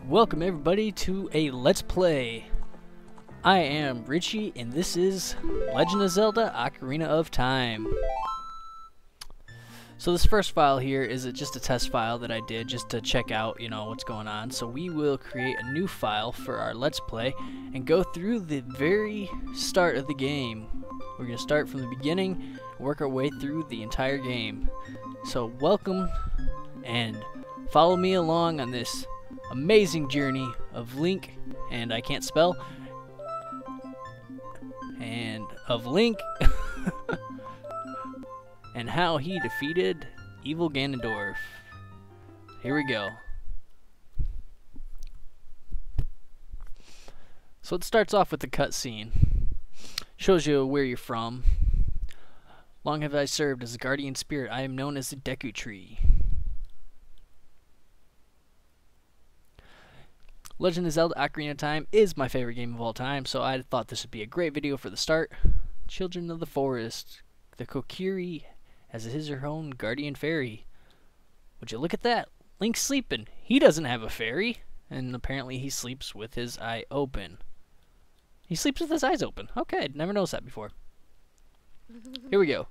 Welcome everybody to a Let's Play. I am Richie and this is Legend of Zelda Ocarina of Time. So this first file here is just a test file that I did just to check out, what's going on. So we will create a new file for our Let's Play and go through the very start of the game. We're going to start from the beginning, work our way through the entire game. So welcome and follow me along on this amazing journey of Link, and I can't spell, and of Link, and how he defeated evil Ganondorf. Here we go. So it starts off with the cutscene. Shows you where you're from. Long have I served as a guardian spirit. I am known as the Deku tree. Legend of Zelda Ocarina of Time is my favorite game of all time, so I thought this would be a great video for the start. Children of the Forest. The Kokiri has his or her own guardian fairy. Would you look at that? Link's sleeping. He doesn't have a fairy, and apparently he sleeps with his eye open. He sleeps with his eyes open. Okay, I'd never noticed that before. Here we go.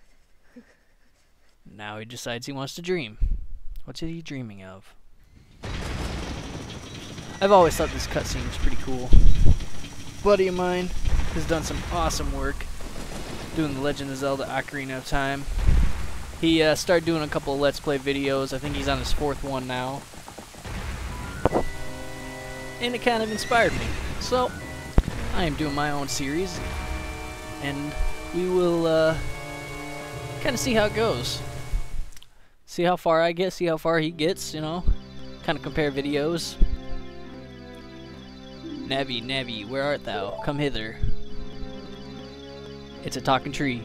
Now he decides he wants to dream. What's he dreaming of? I've always thought this cutscene was pretty cool. A buddy of mine has done some awesome work doing the Legend of Zelda Ocarina of Time. He started doing a couple of Let's Play videos. I think he's on his 4th one now. And it kind of inspired me. So, I am doing my own series. And we will kind of see how it goes. See how far I get, see how far he gets, Kind of compare videos. Navi, Navi, where art thou? Come hither. It's a talking tree.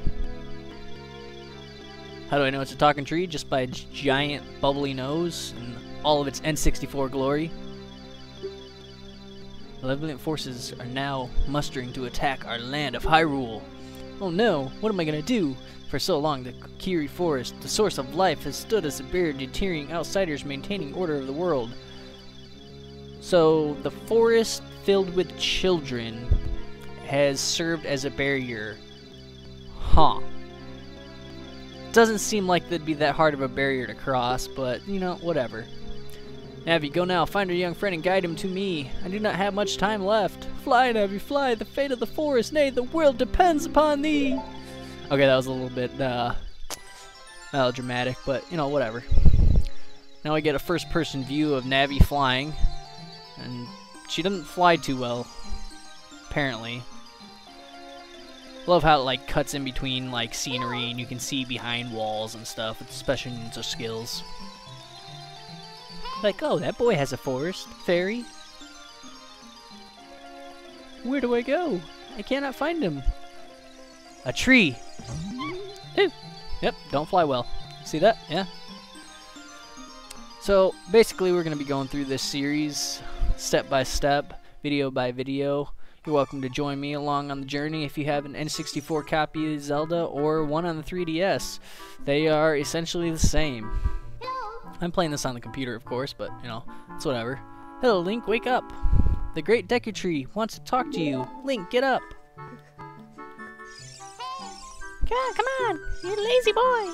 How do I know it's a talking tree? Just by its giant bubbly nose and all of its N64 glory. Malevolent forces are now mustering to attack our land of Hyrule. Oh no, what am I gonna do? For so long, the Kokiri Forest, the source of life, has stood as a barrier deterring outsiders maintaining order of the world. So, the forest filled with children has served as a barrier. Huh. Doesn't seem like that'd be that hard of a barrier to cross, but, whatever. Navi, go now, find our young friend and guide him to me. I do not have much time left. Fly, Navi, fly, the fate of the forest, nay, the world depends upon thee. Okay, that was a little bit, melodramatic, but, whatever. Now we get a first-person view of Navi flying, and she doesn't fly too well, apparently. Love how it cuts in between scenery and you can see behind walls and stuff with special ninja skills. Oh, that boy has a forest fairy. Where do I go? I cannot find him. A tree. Ooh. Yep, don't fly well. See that? Yeah. So basically we're going to be going through this series step by step, video by video. You're welcome to join me along on the journey if you have an N64 copy of Zelda or one on the 3DS. They are essentially the same. I'm playing this on the computer, of course, but, it's whatever. Hello, Link, wake up. The great Deku tree wants to talk to you. Link, get up. Come on, you lazy boy.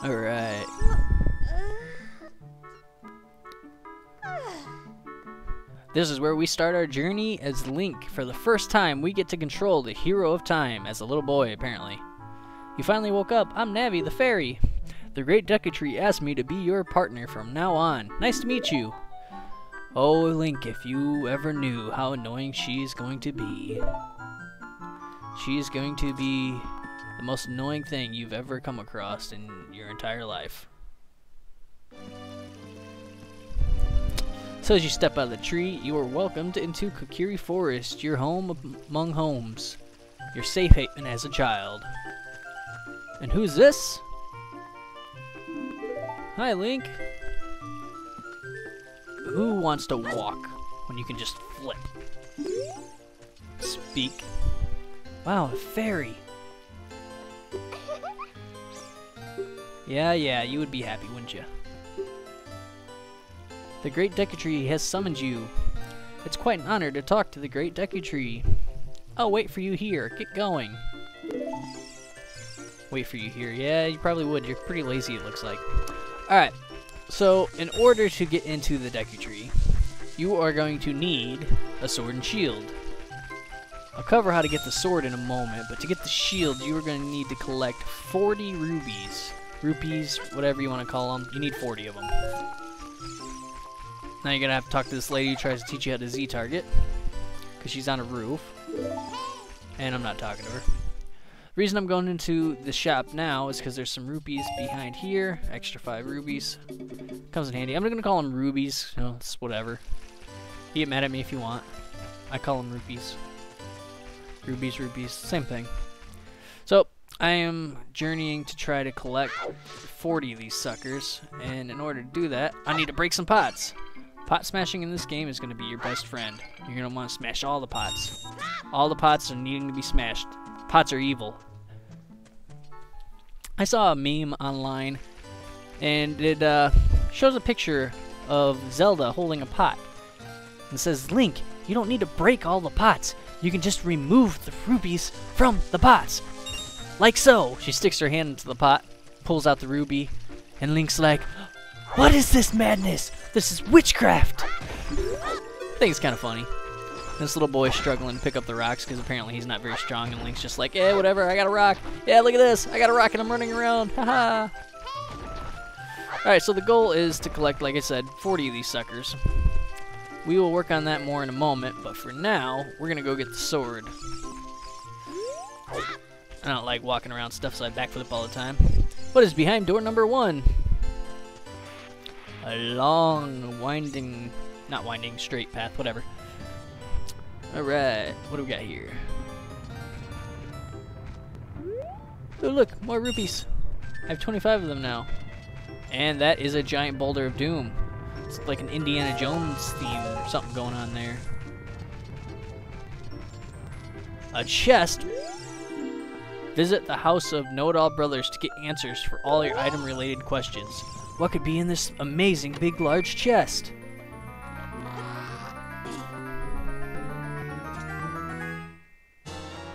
Alright. This is where we start our journey as Link. For the first time, we get to control the hero of time as a little boy, apparently. You finally woke up. I'm Navi, the fairy. The great Deku tree asked me to be your partner from now on. Nice to meet you. Oh, Link, if you ever knew how annoying she's going to be. She's going to be the most annoying thing you've ever come across in your entire life. So as you step out of the tree, you are welcomed into Kokiri Forest, your home among homes. Your safe haven as a child. And who's this? Hi, Link. Who wants to walk when you can just flip? Speak. Wow, a fairy. Yeah, you would be happy, wouldn't you? The Great Deku Tree has summoned you. It's quite an honor to talk to the Great Deku Tree. I'll wait for you here. Get going. Wait for you here. Yeah, you probably would. You're pretty lazy, it looks like. Alright, so in order to get into the Deku Tree, you are going to need a sword and shield. I'll cover how to get the sword in a moment, but to get the shield, you are going to need to collect 40 rubies. Rupees, whatever you want to call them. You need 40 of them. Now you're going to have to talk to this lady who tries to teach you how to Z-target, because she's on a roof, and I'm not talking to her. The reason I'm going into the shop now is because there's some rupees behind here. Extra 5 rubies. Comes in handy. I'm going to call them rubies. You know, it's whatever. You get mad at me if you want. I call them rupees. Rubies, rupees. Same thing. So, I am journeying to try to collect 40 of these suckers. And in order to do that, I need to break some pots. Pot smashing in this game is going to be your best friend. You're going to want to smash all the pots. All the pots are needing to be smashed. Pots are evil. I saw a meme online, and it shows a picture of Zelda holding a pot. And it says, Link, you don't need to break all the pots. You can just remove the rubies from the pots. Like so. She sticks her hand into the pot, pulls out the ruby, and Link's like, what is this madness? This is witchcraft. I think it's kind of funny. This little boy's struggling to pick up the rocks because apparently he's not very strong, and Link's just like, yeah, whatever, I got a rock. Yeah, look at this. I got a rock and I'm running around. Haha. Alright, so the goal is to collect, like I said, 40 of these suckers. We will work on that more in a moment, but for now, we're going to go get the sword. I don't like walking around stuff, so I backflip all the time. What is behind door number 1? A long, winding, not winding, straight path, whatever. Alright, what do we got here? Oh look, more rupees. I have 25 of them now. And that is a giant boulder of doom. It's like an Indiana Jones theme or something going on there. A chest. Visit the house of Know-It-All Brothers to get answers for all your item-related questions. What could be in this amazing big large chest?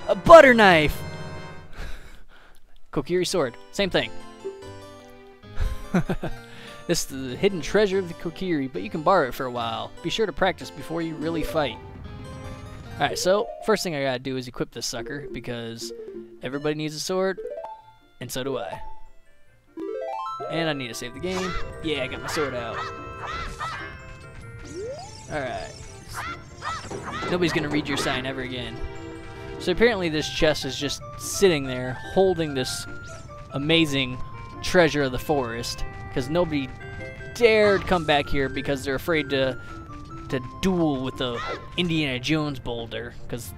A butter knife! Kokiri sword. Same thing. This is the hidden treasure of the Kokiri, but you can borrow it for a while. Be sure to practice before you really fight. Alright, so first thing I gotta do is equip this sucker, because everybody needs a sword, and so do I. And I need to save the game. Yeah, I got my sword out. Alright. Nobody's gonna read your sign ever again. So apparently this chest is just sitting there holding this amazing treasure of the forest, because nobody dared come back here because they're afraid to duel with the Indiana Jones boulder, because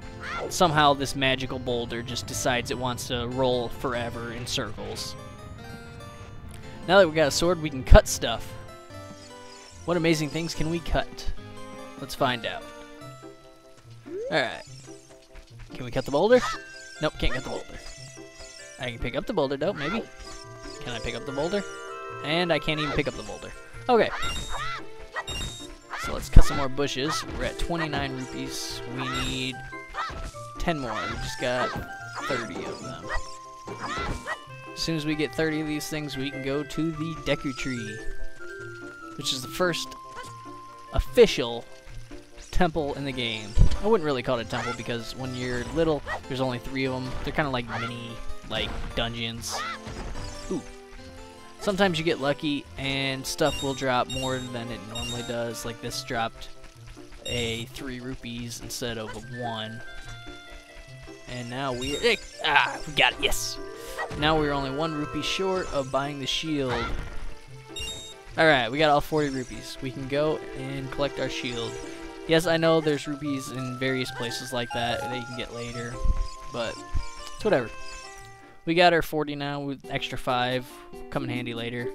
somehow this magical boulder just decides it wants to roll forever in circles. Now that we got a sword, we can cut stuff. What amazing things can we cut? Let's find out. Alright. Can we cut the boulder? Nope, can't cut the boulder. I can pick up the boulder though, maybe. Can I pick up the boulder? And I can't even pick up the boulder. Okay. So let's cut some more bushes. We're at 29 rupees. We need 10 more. We just got 30 of them. As soon as we get 30 of these things, we can go to the Deku Tree, which is the first official temple in the game. I wouldn't really call it a temple because when you're little, there's only 3 of them. They're kind of like mini, dungeons. Ooh. Sometimes you get lucky and stuff will drop more than it normally does. Like this dropped a 3 rupees instead of a 1. And now we got it, yes! Now we're only 1 rupee short of buying the shield. Alright, we got all 40 rupees. We can go and collect our shield. Yes, I know there's rupees in various places like that you can get later, but it's whatever. We got our 40 now with extra 5. Come in handy later.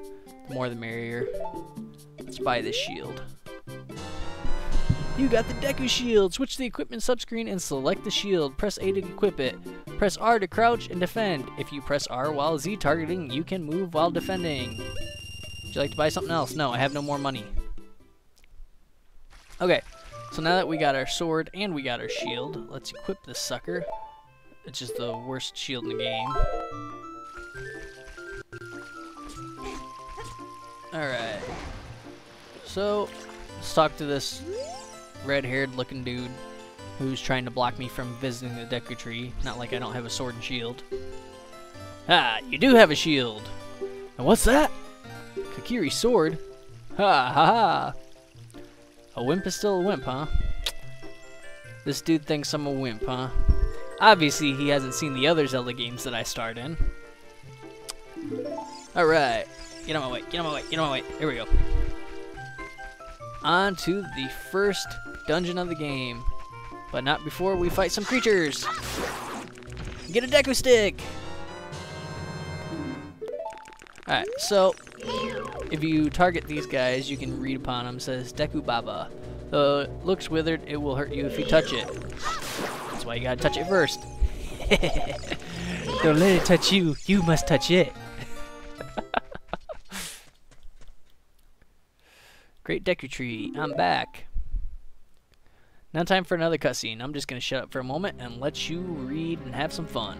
The more the merrier. Let's buy this shield. You got the Deku shield. Switch to the equipment subscreen and select the shield. Press A to equip it. Press R to crouch and defend. If you press R while Z targeting, you can move while defending. Would you like to buy something else? No, I have no more money. Okay, so now that we got our sword and we got our shield, let's equip this sucker. It's just the worst shield in the game. Alright. So, let's talk to this red-haired looking dude who's trying to block me from visiting the Deku tree. Not like I don't have a sword and shield. Ah, you do have a shield! And what's that? Kokiri sword? Ha ha ha! A wimp is still a wimp, huh? This dude thinks I'm a wimp, huh? Obviously, he hasn't seen the other Zelda games that I starred in. Alright. Get on my way, get on my way, get on my way. Here we go. On to the first dungeon of the game. But not before we fight some creatures. Get a Deku stick! Alright, so if you target these guys, you can read upon them. It says Deku Baba. Looks withered, it will hurt you if you touch it. That's why you gotta touch it first. Don't let it touch you, you must touch it. Great Deku tree, I'm back. Now time for another cutscene. I'm just gonna shut up for a moment and let you read and have some fun.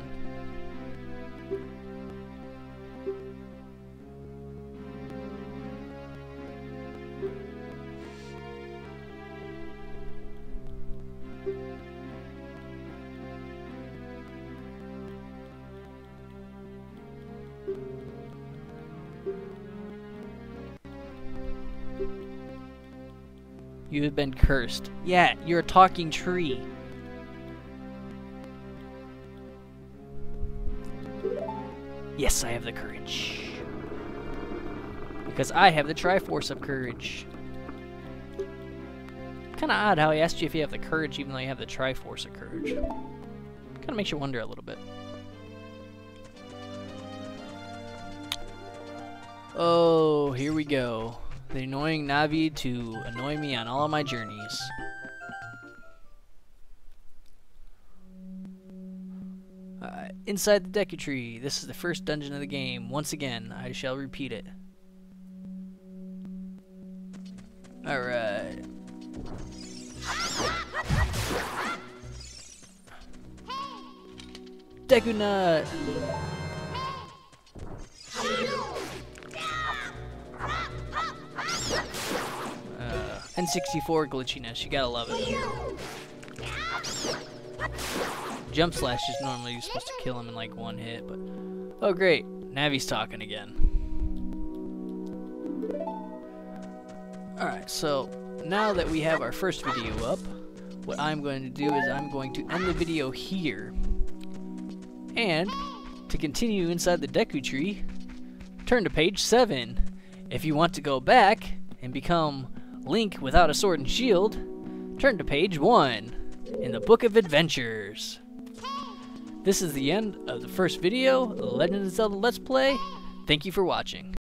You have been cursed. Yeah, you're a talking tree. Yes, I have the courage. Because I have the Triforce of Courage. Kinda odd how he asked you if you have the courage even though you have the Triforce of Courage. Kinda makes you wonder a little bit. Oh, here we go. The annoying Navi to annoy me on all of my journeys. Inside the Deku tree. This is the first dungeon of the game. Once again, I shall repeat it. Alright. Deku nut! N64 glitchiness, you gotta love it. Jump slash is normally you're supposed to kill him in like one hit, but oh great, Navi's talking again. Alright, so now that we have our first video up, what I'm going to do is I'm going to end the video here. And to continue inside the Deku tree, turn to page 7. If you want to go back and become Link without a sword and shield, turn to page 1 in the Book of Adventures. This is the end of the first video of the Legend of Zelda Let's Play. Thank you for watching.